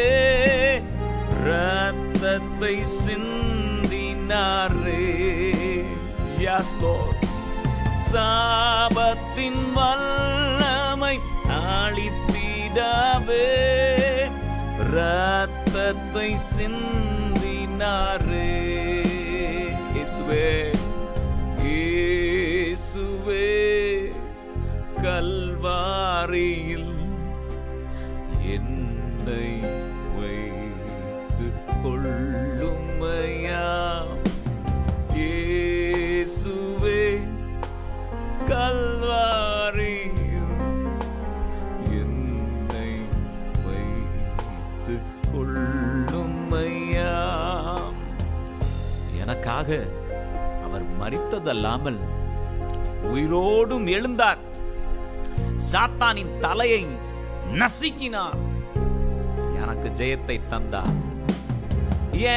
இரத்தத்தை சிந்தினாரே. Yes, Lord. சாபத்தின் வல்லமை அழித்திடவே இரத்தத்தை சிந்தினாரே. இயேசுவே இயேசுவே கல்வாரியில் என்னை வைத்து கொள்ளுமையா. இயேசுவே கல்வாரியில் என்னை வைத்து கொள்ளுமையா. எனக்காக அவர் மரித்ததல்லாமல் உயிரோடும் எழுந்தார். சாத்தானின் தலையை நசுக்கினார். எனக்கு ஜெயத்தை தந்தார்.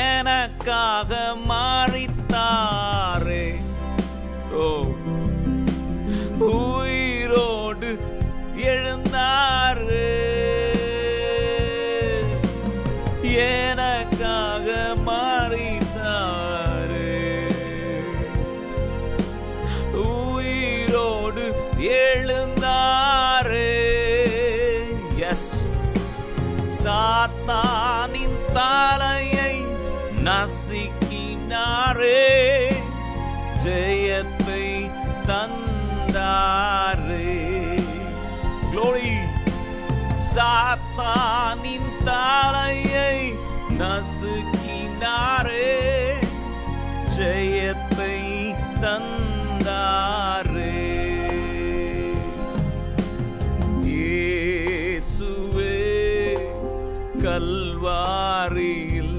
எனக்காக மரித்தாரே. ஓ உயிரோடு எழுந்தாரே. எனக்காக மரித்தாரே. உயிரோடு எழுந்தாரே. எஸ் சாத்தானின் தலையை நசுக்கினாரே. ஜெயத்தை தந்தாரே. Glory. சாத்தானின் தலையை நசுக்கினாரே. ஜெயத்தை தந்தாரே. இயேசுவே கல்வாரியில்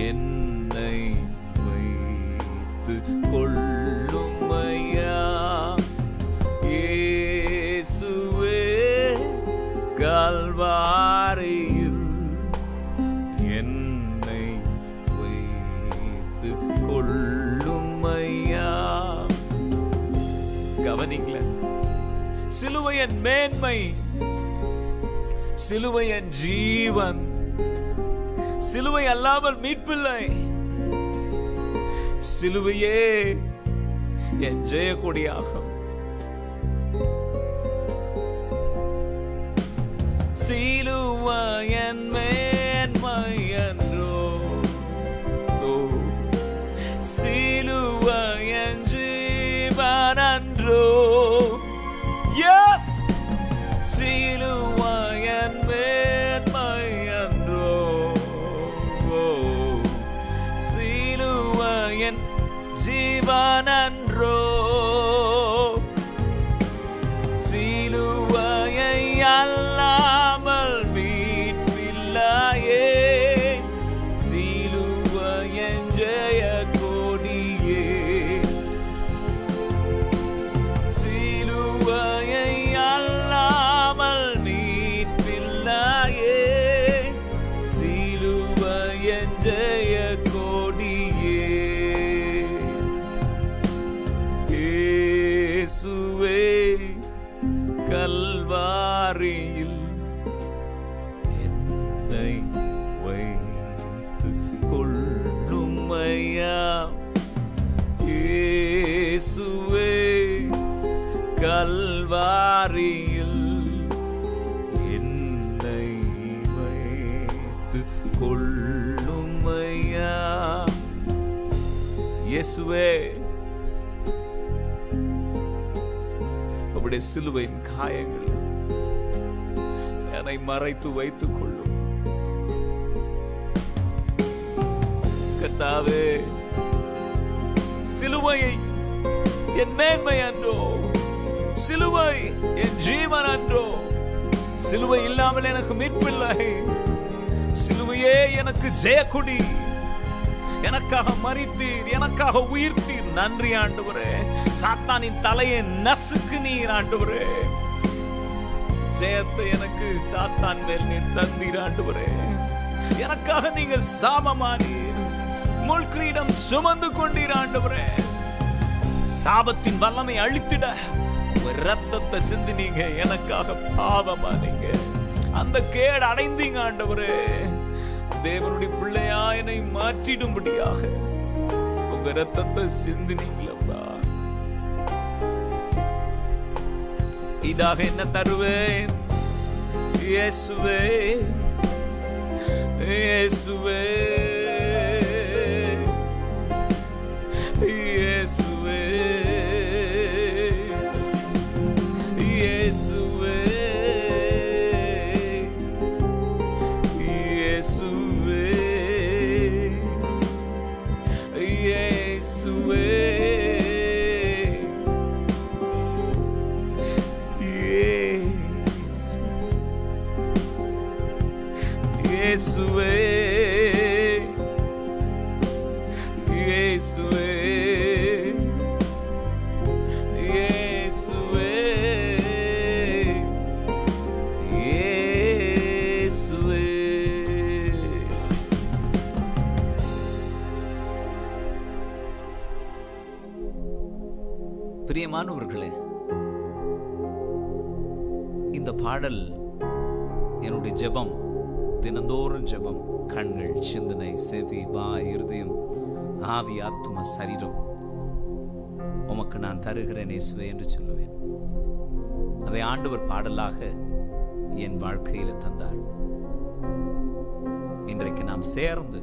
என்னை வைத்து கொள்ளுமையா. இயேசுவே கல்வாரியில் என்னை வைத்து கொள்ளுமையா. கவனிங்களேன், சிலுவையின் மேன்மை, சிலுவையின் ஜீவன், சிலுவை அல்லாமல் மீட்பில்லை. சிலுவையே என் ஜெயக்கொடியாகும். சிலுவையின் மேன்மை என்றோ, சிலுவையின் ஜீவன் என்றோ. Yes, சிலுவையின் மேன்மை என்றோ, சிலுவையின் ஜீவன் என்றோ. ஜெய கொடியே, சிலுவையை அல்லாமல் மீட்பில்லையே, சிலுவையின் ஜெய கொடியே. இயேசுவே கல்வாரியில் என்னை வைத்து கொள்ளுமையா, இயேசுவே கல்வாரியில் என்னை வைத்து கொள்ளுமையா. இயேசுவே உம்முடைய சிலுவையின் காயங்கள் என்னை மறைத்து வைத்துக் கொள்ளும். கர்த்தாவே, சிலுவையை என் மேன்மை அன்றோ, சிலுவை என் ஜீவன் அன்றோ, சிலுவை இல்லாமல் எனக்கு மீட்பில்லை, சிலுவையே எனக்கு ஜெயக்கொடி, எனக்காக மரித்தீர், எனக்காக உயிர்த்தீர். நன்றி ஆண்டவரே. சாத்தானின் தலையை நசுக்கு நீர் ஆண்டவரே, ஜெயத்தை எனக்கு சாத்தான் மேல் நீர் தந்தீர் ஆண்டவரே. எனக்காக நீங்கள் சாபமானீர், முள் கிரீடம் சுமந்து கொண்டீர் ஆண்டவரே. சாபத்தின் வல்லமை அழித்திட ரத்தத்தை சிந்தினீங்க, எனக்காக பாவமானீங்க, அந்த கேடு அடைந்தீங்க ஆண்டவரே. தேவனுடைய பிள்ளையா என்னை மாற்றிடும்படியாக உங்க ரத்தத்தை சிந்தினீங்களப்பா. இதாக என்ன தருவேன் இயேசுவே, இயேசுவே, இயேசுவே, இயேசுவே, இயேசுவே, இயேசுவே, இயேசுவே, இயேசுவே, இயேசுவே, இயேசுவே. பிரியமானவர்களே, இந்த பாடல் என்னுடைய ஜெபம், தினந்தோறும் ஜெபம். கண்கள், சிந்தனை, செவி, வாய், இருதயம், ஆவி, ஆத்மா, சரீரம் உமக்கு நான் தருகிறேன் இயேசுவே என்று சொல்லுவேன். அதை ஆண்டவர் பாடலாக என் வாழ்க்கையில தந்தார். இன்றைக்கு நாம் சேர்ந்து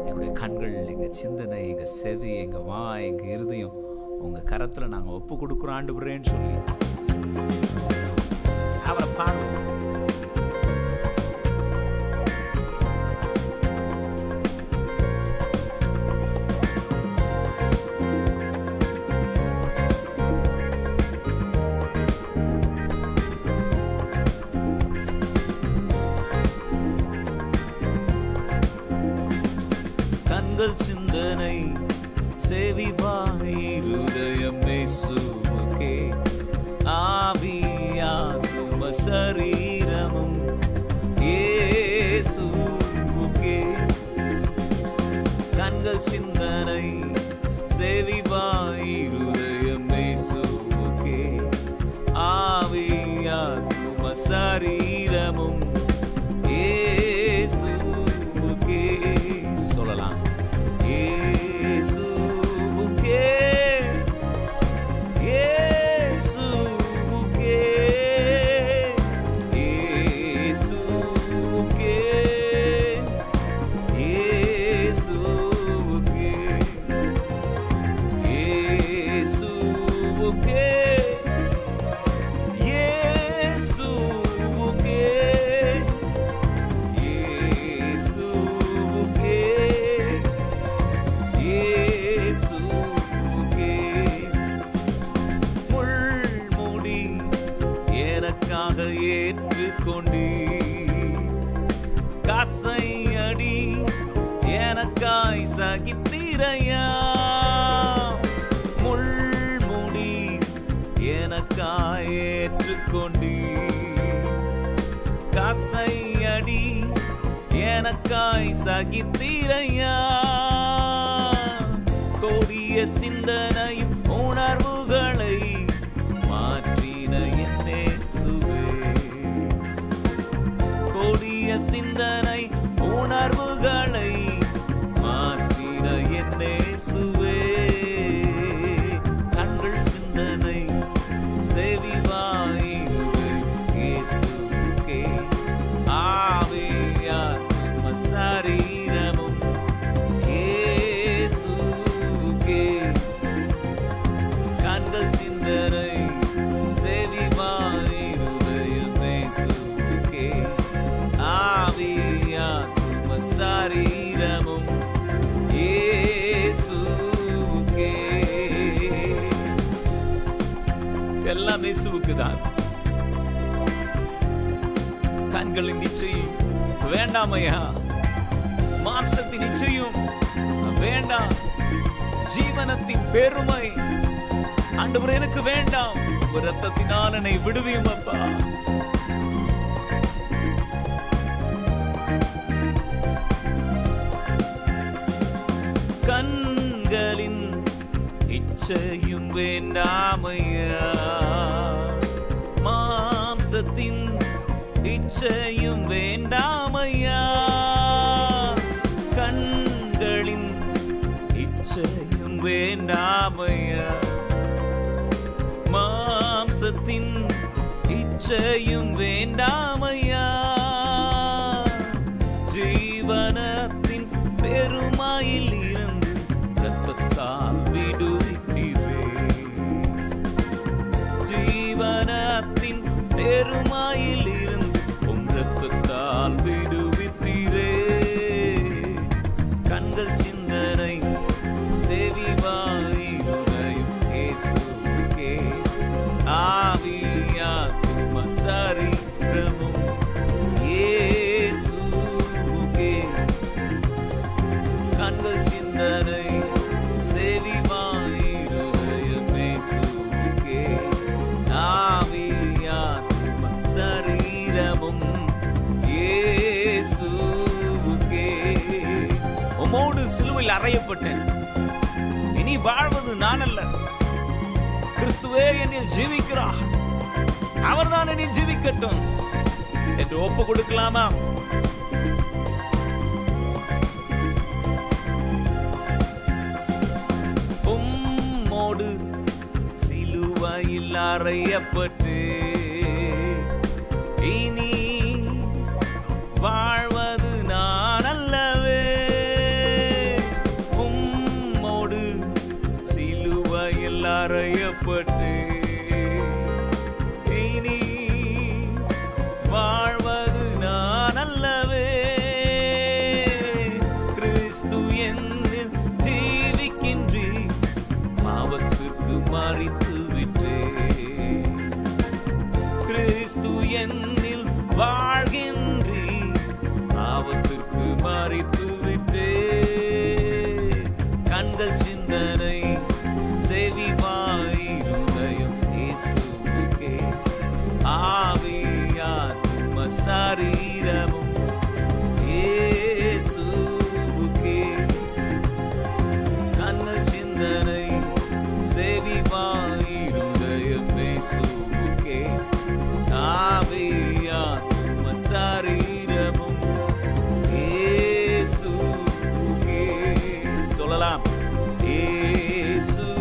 எங்களுடைய கண்கள், எங்க சிந்தனை, எங்க செவி, எங்க வாய், எங்க இருதயம் உங்க கரத்துல நாங்க ஒப்பு கொடுக்கிறோம் ஆண்டவரேன்னு சொல்லி அவரை பாடுவோம். சிந்தனை, செவி, வாய், இருதயம் இயேசுவுக்கே, ஆவி, ஆத்தும, சரீரமும் இயேசுவுக்கே. கண்கள், சிந்தனை, செவி, வாய், இருதயம் இயேசுவுக்கே, ஆவி, ஆத்தும, சரீரமும் இயேசுவுக்கே. சொல்லலாம். இயேசுவுக்கே, இயேசுவுக்கே, இயேசுவுக்கே, இயேசுவுக்கே, இயேசுவுக்கே, இயேசுவுக்கே, சகித்தீரையா. முள்முடி எனக்காய் ஏற்றுக்கொண்டீ, கசையடி எனக்காய் சகித்தீரையா. கொடிய சிந்தனையும் உணர்வுகளை மாற்றின என் இயேசுவே. கொடிய சிந்தனை உணர்வுகளை மாற்றின என் இயேசுவே. கண்கள் சிந்தனை செவிவாயுவே இயேசுவே. ஆவியார் சரீரமும் இயேசுவே. கண்கள் சிந்தனை செவிவாயுவே இயேசுவே. ஆவியார் சரீரமும் இயேசுவே. எல்லாம் இயேசுவுக்கு தான். கண்களின் நிச்சயம் வேண்டாமையா, மாம்சத்தின் நிச்சயம் வேண்டாம், ஜீவனத்தின் பெருமை ஆண்டவரே எனக்கு வேண்டாம். உங்க ரத்தத்தினால் என்னை விடுவியும் அப்பா. கண்களின் இச்சையும் வேண்டாமையா, மாம்சத்தின் இச்சையும் வேண்டாமையா. கண்களின் இச்சையும் வேண்டாமையா, மாம்சத்தின் இச்சையும் வேண்டாமையா. ஜீவனத்தின் பெருமையில் இருந்து ரத்தத்தால் விடுவித்தீரே. ஜீவனத்தின் பெருமையில் இருந்து உம் ரத்தத்தால் விடுவித்தீரே. கண்கள் சிந்தனை செவிவாயுதையும் இயேசுவே. ஆவியார் சரீரமும் இயேசுவே. கண்கள் சிந்தனை செவிவாயுதையும் இயேசுவே. ஆவியார் சரீரமும் இயேசுவே. உம்மோடு சிலுவையில் அறையப்பட்டேன். இனி வாழ்வது நான் அல்ல, கிறிஸ்துவே என்னில் ஜீவிக்கிறார். அவர்தான் என்னில் ஜீவிக்கட்டும் என்று ஒப்பு கொடுக்கலாமா? உம்மோடு சிலுவையில் அறையப்பட்டு இனி வாழ்வது நான் அல்லவே. உம்மோடு சிலுவையில் அறையப்பட்டு இனி வாழ்வது நான் அல்லவே. கிறிஸ்து என்னில் ஜீவிக்கின்றி, பாவத்திற்கு மரித்து விட்டே. கிறிஸ்து என்னில் வாழ்கின்றி, பாவத்திற்கு மரித்து விட்டே. கண்கள் சிந்தனை செவிவாயுதையும் இயேசுவே. ஆவியார் சரீரமும் இயேசுவே. கண்கள் சிந்தனை செவிவாயுதையும் இயேசுவே. ஆவியார் சரீரமும் இயேசுவே. சொல்லலாம் இயேசுவே.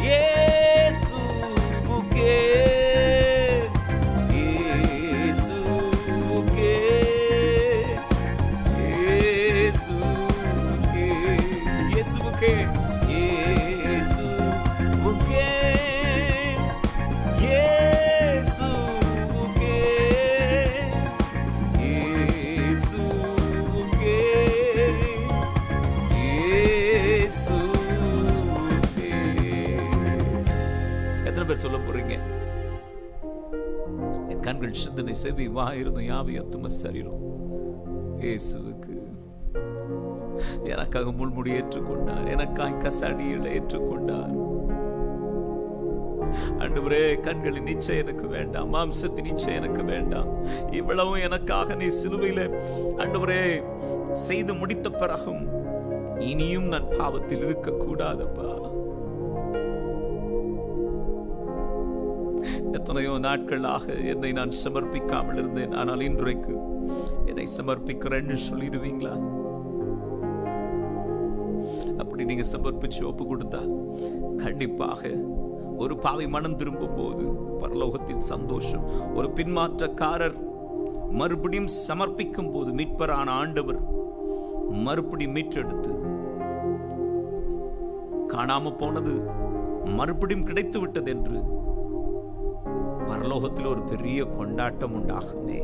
இயேசுவே. இயேசுவே. இயேசுவே. இயேசுவே. இயேசுவே. சொல்ல போறீங்க? என் கண்கள் சிந்தனை செவி வாயிருந்தும் யாவையும் தும சரீரம் இயேசுவுக்கு எனக்காக முள்முடி ஏற்றுக்கொண்டார், எனக்காய் கசாடிகளை ஏற்றுக்கொண்டார். ஆண்டவரே, கண்களின் நிச்சயம் எனக்கு வேண்டாம், மாம்சத்தின் நிச்சயம் எனக்கு வேண்டாம். இவ்வளவும் எனக்காக நீ சிலுவையில ஆண்டவரே செய்து முடித்த பிறகும் இனியும் நான் பாவத்தில் இருக்க கூடாதப்பா. எத்தனையோ நாட்களாக என்னை நான் சமர்ப்பிக்காமல் இருந்தேன். ஆனால் இன்றைக்கு என்னை சமர்ப்பிக்கிறேன்னு சொல்லிடுவீங்களா? அப்படி நீங்க சமர்ப்பிச்சு ஒப்பு கொடுத்தா கண்டிப்பாக ஒரு பாவி மனம் திரும்பும் போது பரலோகத்தில் சந்தோஷம். ஒரு பின்மாற்றக்காரர் மறுபடியும் சமர்ப்பிக்கும் போது மீட்பரான ஆண்டவர் மறுபடியும் மீட்டெடுத்து காணாம போனது மறுபடியும் கிடைத்து விட்டது என்று பரலோகத்தில் ஒரு பெரிய கொண்டாட்டம் உண்டாகுமே.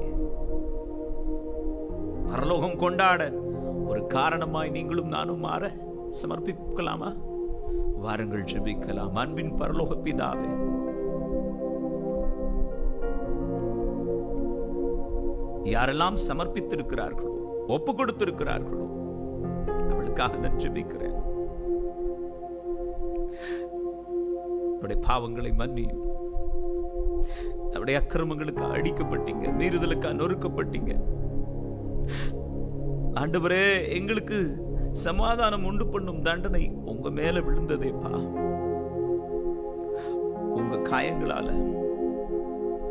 பரலோகம் கொண்டாட ஒரு காரணமாய் நீங்களும் நானும் மாற சமர்ப்பிக்கலாமா? வாருங்கள், ஜெபிக்கலாம். அன்பின் பரலோக பிதாவே, யாரெல்லாம் சமர்ப்பித்திருக்கிறார்களோ, ஒப்பு கொடுத்திருக்கிறார்களோ அவளுக்காக நான் ஜெபிக்கிறேன். அவருடைய பாவங்களை மன்னியும். அவருடைய அக்கிரமங்களுக்கு அடிக்கப்பட்டீங்க, மீறுதலுக்காக நொறுக்கப்பட்டீங்க. ஆண்டவரே, எங்களுக்கு சமாதானம் உண்டு பண்ணும் தண்டனை உங்க மேல விழுந்ததேப்பா. உங்க காயங்களால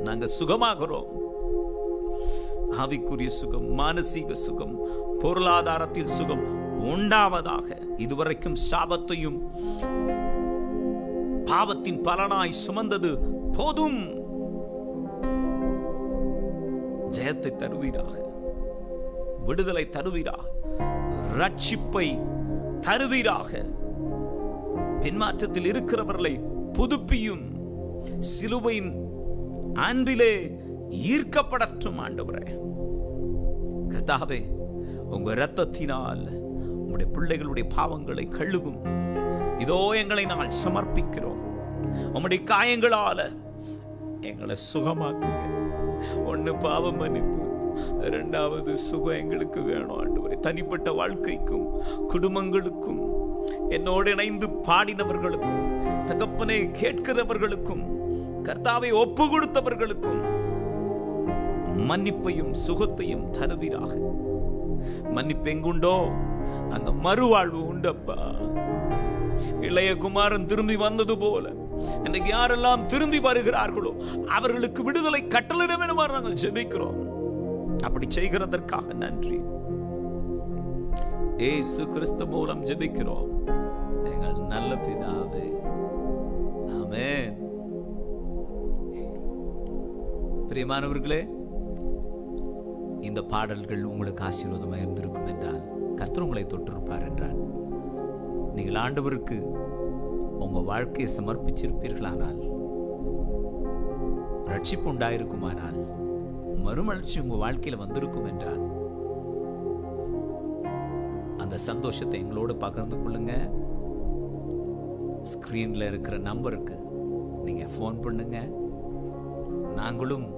நாங்க சுகமாகிறோம். ஆவிக்குரிய சுகம், மானசீக சுகம், பொருளாதாரத்தில் சுகம் உண்டாவதாக. இதுவரைக்கும் சாபத்தையும் பாவத்தின் பலனாய் சுமந்தது போதும். ஜெயத்தை தருவீராக, விடுதலை தருவீராக, ரட்சிப்பை தருவீராக. பின்மாற்றத்தில் இருக்கிறவர்களை புதுப்பியும். சிலுவையின் அன்பிலே ஈர்க்கப்படட்டும் ஆண்டவரே. கர்த்தாவே, உங்க இரத்தத்தினால் உங்களுடைய பிள்ளைகளுடைய பாவங்களை கழுவும். இதோ எங்களை நாங்கள் சமர்ப்பிக்கிறோம். உம்முடைய காயங்களால எங்களை சுகமாக்குங்க. ஒன்னு பாவ மன்னிப்பு, இரண்டாவது சுகம் எங்களுக்கு வேணும் ஆண்டவரே. தனிப்பட்ட வாழ்க்கைக்கும் குடும்பங்களுக்கும் என்னோடு இணைந்து பாடினவர்களுக்கும் தகப்பனை கேட்கிறவர்களுக்கும் கர்த்தாவை ஒப்பு கொடுத்தவர்களுக்கும் மன்னிப்பையும் சுகத்தையும் தருவீராக. மன்னிப்பு எங்குண்டோ அங்க மறுவாழ்வு உண்டப்பா. இளைய குமாரன் திரும்பி வந்தது போல இன்னைக்கு யாரெல்லாம் திரும்பி வருகிறார்களோ அவர்களுக்கு விடுதலை கட்டளையிட வேண்டுமாறு நாங்கள் ஜெபிக்கிறோம். அப்படி செய்கிறதற்காக நன்றி. இயேசு கிறிஸ்து மூலம் ஜெபிக்கிறோம் எங்கள் நல்ல பிதாவே, ஆமென். பிரியமானவர்களே, இந்த பாடல்கள் உங்களுக்கு ஆசீர்வாதமாக இருந்திருக்கும் என்றால், கர்த்தர் உங்களை தொட்டிருப்பார் என்றால், நீங்கள் ஆண்டவருக்கு உங்க வாழ்க்கையை சமர்ப்பிச்சிருப்பீர்களானால், ரட்சிப்பு உண்டாயிருக்குமானால், மறுமலர்ச்சி உங்க வாழ்க்கையில வந்திருக்கும் என்றால், அந்த சந்தோஷத்தை எங்களோடு பகிர்ந்து கொள்ளுங்க. ஸ்கிரீன்ல இருக்கிற நம்பருக்கு நீங்க போன் பண்ணுங்க. நாங்களும்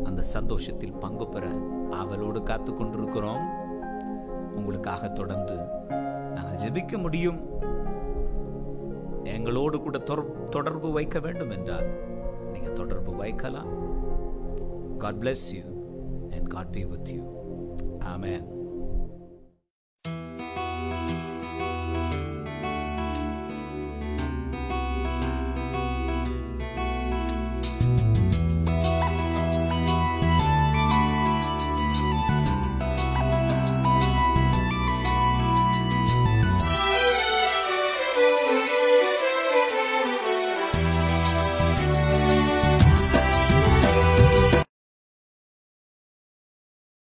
அந்த சந்தோஷத்தில் பங்கு பெற ஆவலோடு காத்து கொண்டிருக்கிறோம். உங்களுக்காக தொடர்ந்து நாங்கள் ஜெபிக்க முடியும். எங்களோடு கூட தொடர்பு வைக்க வேண்டும் என்றால் நீங்க தொடர்பு வைக்கலாம். God bless you and God be with you. Amen.